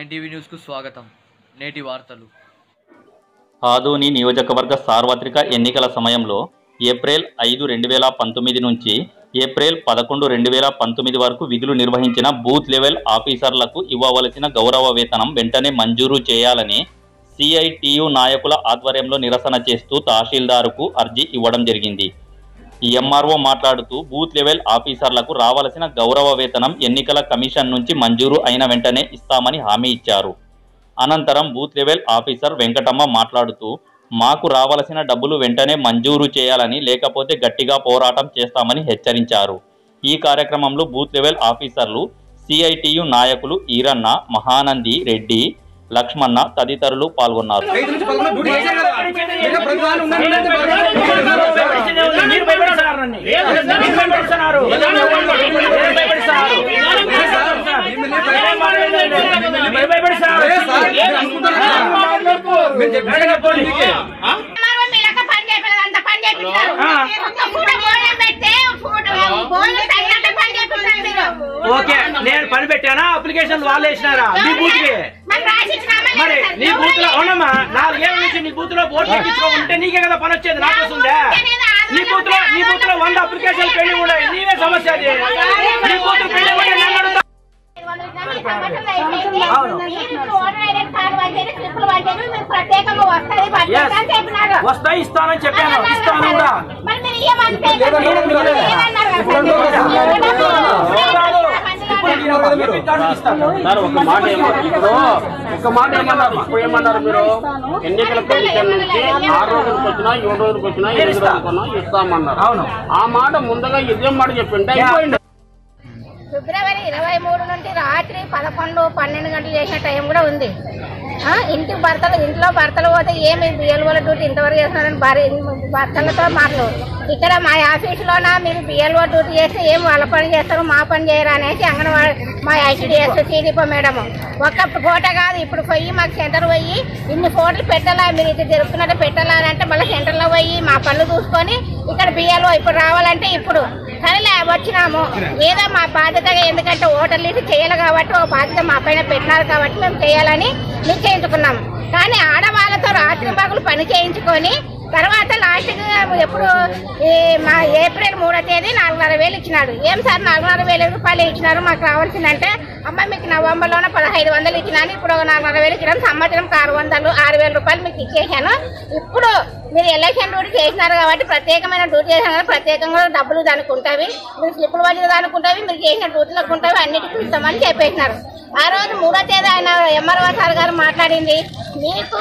9TV న్యూస్కు స్వాగతం. నేటి వార్తలు. ఆదోని నియోజకవర్గ సార్వత్రిక ఎన్నికల సమయంలో ఏప్రిల్ 5, 2019 నుంచి ఏప్రిల్ 11, 2019 వరకు విధులు నిర్వహించిన బూత్ లెవెల్ ఆఫీసర్లకు ఇవ్వవలసిన గౌరవ వేతనం వెంటనే మంజూరు చేయాలని సిఐటియు నాయకుల ఆధ్వర్యంలో నిరసన చేస్తూ తహసీల్దార్కు అర్జీ ఇవ్వడం జరిగింది. ఎంఆర్ఓ మాట్లాడుతూ బూత్ లెవెల్ ఆఫీసర్లకు రావాల్సిన గౌరవ వేతనం ఎన్నికల కమిషన్ నుంచి మంజూరు అయిన వెంటనే ఇస్తామని హామీ ఇచ్చారు. అనంతరం బూత్ లెవెల్ ఆఫీసర్ వెంకటమ్మ మాట్లాడుతూ మాకు రావాల్సిన డబ్బులు వెంటనే మంజూరు చేయాలని, లేకపోతే గట్టిగా పోరాటం చేస్తామని హెచ్చరించారు. ఈ కార్యక్రమంలో బూత్ లెవెల్ ఆఫీసర్లు, సిఐటియు నాయకులు ఈరన్న, మహానంది రెడ్డి, లక్ష్మణ తదితరులు పాల్గొన్నారు. ఓకే, నేను పని పెట్టానా? అప్లికేషన్ వాళ్ళు వేసినారా నీ బూత్ కి? మరి నీ బూత్ లో అవునమ్మా, 4 ఏళ్ళ నుంచి నీ బూత్ లో ఓట్లు ఎక్కించుకుంటే నీకే కదా పని వచ్చేది, నాకు వస్తుందా? నీ బూత్ లో 100 అప్లికేషన్ పెండింగ్ ఉన్నాయి, నీవే సమస్య అది. నీ బూత్ పెండింగ్ ఉంటే నేను అడుగుతా. వస్తాయి, ఇస్తానని చెప్పాను, ఇస్తాను కూడా. ఒక మాట ఏమన్నారు, ఇప్పుడు ఏమన్నారు మీరు? ఎన్నికల కమిషన్ నుంచి 6 రోజులకు వచ్చినా 7 రోజులకు వచ్చినా 8 రోజులకు ఇస్తామన్నారు. అవును, ఆ మాట ముందుగా ఇదే మాట చెప్పింటే అయిపోయింది. ఫిబ్రవరి 23 నుండి రాత్రి 11, 12 గంటలు చేసిన టైం కూడా ఉంది. ఇంట్లో భర్తలు పోతే ఏమి బిఎల్ఓల డ్యూటీ ఇంతవరకు చేస్తున్నారని భర్తలతో మాటలు. ఇక్కడ మా ఆఫీసులోన మీరు బిఎల్ఓ డ్యూటీ చేస్తే ఏం వాళ్ళ పని చేస్తారు, మా పని చేయరు అనేసి అంగన్వాడీ మా ఐసిడిఎస్ సిడిపో మేడం ఒక్క ఫోటో కాదు, ఇప్పుడు పోయి మాకు సెంటర్ పోయి ఇన్ని ఫోటోలు పెట్టాలా, మీరు ఇది జరుపుతున్నట్టు పెట్టాలా అని అంటే మళ్ళీ సెంటర్లో పోయి మా పనులు చూసుకొని ఇక్కడ బిఎల్ఓ ఇప్పుడు రావాలంటే ఇప్పుడు సరేలే వచ్చినాము, ఏదో మా బాధ్యతగా, ఎందుకంటే ఓటర్లు ఇది చేయాలి కాబట్టి ఒక బాధ్యత మా పైన పెట్టినారు కాబట్టి మేము చేయాలని నిశ్చయించుకున్నాము. కానీ ఆడవాళ్ళతో రాత్రి పగలు పని చేయించుకొని తర్వాత లాస్ట్గా ఎప్పుడు మా ఏప్రిల్ 3వ తేదీ 4,500 ఇచ్చినాడు. ఏం సార్ 4,500 రూపాయలు ఇచ్చినారు, మాకు రావాల్సిందంటే అమ్మ మీకు నవంబర్లోనే 1,500 ఇచ్చినాను, ఇప్పుడు 4,500 ఇచ్చినాను, సంవత్సరం 6,000 రూపాయలు మీకు ఇచ్చేసాను. ఇప్పుడు మీరు ఎలక్షన్ డ్యూటీ చేసినారు కాబట్టి ప్రత్యేకమైన డ్యూటీ చేసినారు, ప్రత్యేకంగా డబ్బులు దానికి ఉంటాయి, మీరు స్లిప్పులు వచ్చి దానికి ఉంటాయి, మీరు చేసిన డ్యూటీలకు ఉంటాయి, అన్నిటికీ ఇస్తామని చెప్పేసినారు. ఆ రోజు 3వ తేదీ ఆయన ఎంఆర్ఓ సార్ గారు మాట్లాడింది, మీకు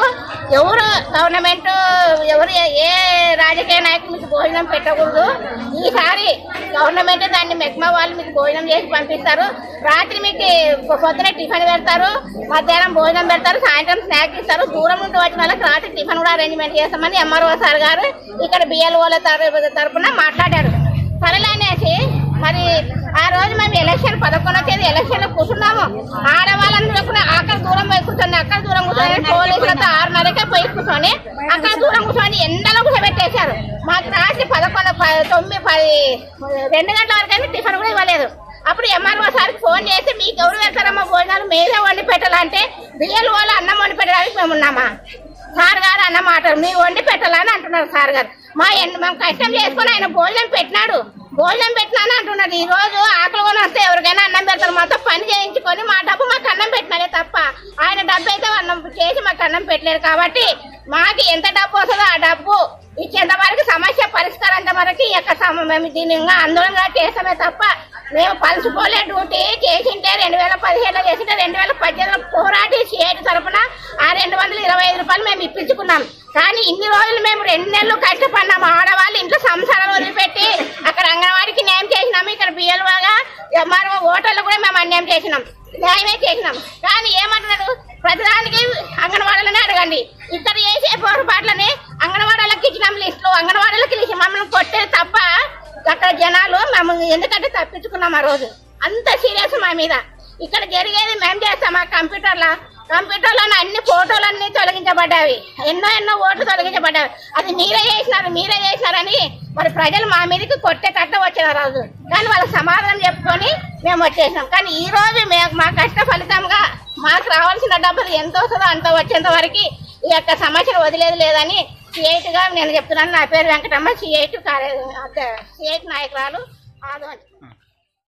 ఎవరు గవర్నమెంట్ ఎవరు ఏ రాజకీయ నాయకులు మీకు భోజనం పెట్టకూడదు, ఈసారి గవర్నమెంట్ దాన్ని మెగ్మా వాళ్ళు మీకు భోజనం చేసి పంపిస్తారు, రాత్రి మీకు పొద్దున టిఫిన్ పెడతారు, మధ్యాహ్నం భోజనం పెడతారు, సాయంత్రం స్నాక్ ఇస్తారు, దూరం నుండి వచ్చిన వాళ్ళకి రాత్రి టిఫిన్ కూడా అరేంజ్మెంట్ చేస్తామని ఎంఆర్ఓ సార్ గారు ఇక్కడ బిఎల్ఓల తరఫున మాట్లాడారు. సరేలే అనేసి మరి ఆ రోజు మేము ఎలక్షన్ 11వ తేదీ ఎలక్షన్లో కూర్చున్నాము. ఆడవాళ్ళందరూ అక్కడ దూరం పోయి కూర్చొని అక్కడ దూరం కూర్చొని పోలీసులతో 6:30కే పోయి కూర్చొని అక్కడ దూరం కూర్చొని ఎండలో కూర్చోబెట్టేశారు. మాకు రాత్రి 11, 9, 10, 2 గంటల వరకు అయితే టిఫిన్ కూడా ఇవ్వలేదు. అప్పుడు ఎంఆర్ఓ సార్కి ఫోన్ చేసి మీకు ఎవరు వెళ్తారమ్మా భోజనాలు, మీరే వండి పెట్టాలంటే బిఎల్ఓలు అన్నం వండి పెట్టడానికి మేము ఉన్నామా? సార్ గారు అన్న మాట మీరు వండి పెట్టాలని అంటున్నారు సార్ గారు. మేము కష్టం చేసుకుని ఆయన భోజనం పెట్టినాడు అంటున్నాడు. ఈ రోజు ఆకలి కొని వస్తే ఎవరికైనా అన్నం పెడతారు, మాతో పని చేయించుకొని మా డబ్బు మాకు అన్నం పెట్టినారే తప్ప ఆయన డబ్బు అయితే అన్నం చేసి మాకు అన్నం పెట్టలేదు. కాబట్టి మాకు ఎంత డబ్బు వస్తుందో ఆ డబ్బు ఇచ్చేంత వరకు సమస్య పరిష్కారం వరకు మేము దీన్ని ఇంకా ఆందోళన చేస్తామే తప్ప మేము పలుచుకోలే. డ్యూటీ చేసింటే 2017లో చేసింటే 2018లో పోరాటి సిఐటి తరఫున ఆ 225 రూపాయలు మేము ఇప్పించుకున్నాం. కానీ ఇన్ని రోజులు మేము 2 నెలలు కష్టపడినాము. ఆడవాళ్ళు ఇంట్లో సంసారాలు వదిలిపెట్టి అక్కడ అంగన్వాడికి న్యాయం చేసినాము, ఇక్కడ బిఎల్ఓగా ఎంఆర్ఓ ఓటర్లు కూడా మేము అన్యాయం చేసినాం, న్యాయమే చేసినాం. కానీ ఏమంటున్నాడు, ప్రతిదానికి అంగన్వాడీలోనే అడగండి, ఇక్కడ చేసే పొరపాట్లని అంగన్వాడీలకు ఇచ్చినాం లిస్టులు, అంగన్వాడీలకు ఇచ్చి మమ్మల్ని కొట్టే తప్ప అక్కడ జనాలు మేము ఎందుకంటే తప్పించుకున్నాం. ఆ రోజు అంత సీరియస్ మా మీద. ఇక్కడ జరిగేది మేము చేస్తాం, ఆ కంప్యూటర్లోనే అన్ని ఫోటోలన్నీ తొలగించబడ్డాయి, ఎన్నో ఓట్లు తొలగించబడ్డాయి. అది మీరే చేసినారని మరి ప్రజలు మా మీదకి కొట్టేటట్టు వచ్చారు ఆ రోజు, కానీ వాళ్ళకి సమాధానం చెప్పుకొని మేము వచ్చేసినాం. కానీ ఈ రోజు మా కష్ట ఫలితంగా మాకు రావాల్సిన డబ్బులు ఎంత వస్తుందో అంత వచ్చేంత వరకు ఈ యొక్క సమస్యను వదిలేదు లేదని C8గా నేను చెప్తున్నాను. నా పేరు వెంకటమ్మ, C8 నాయకురాలు ఆదోని.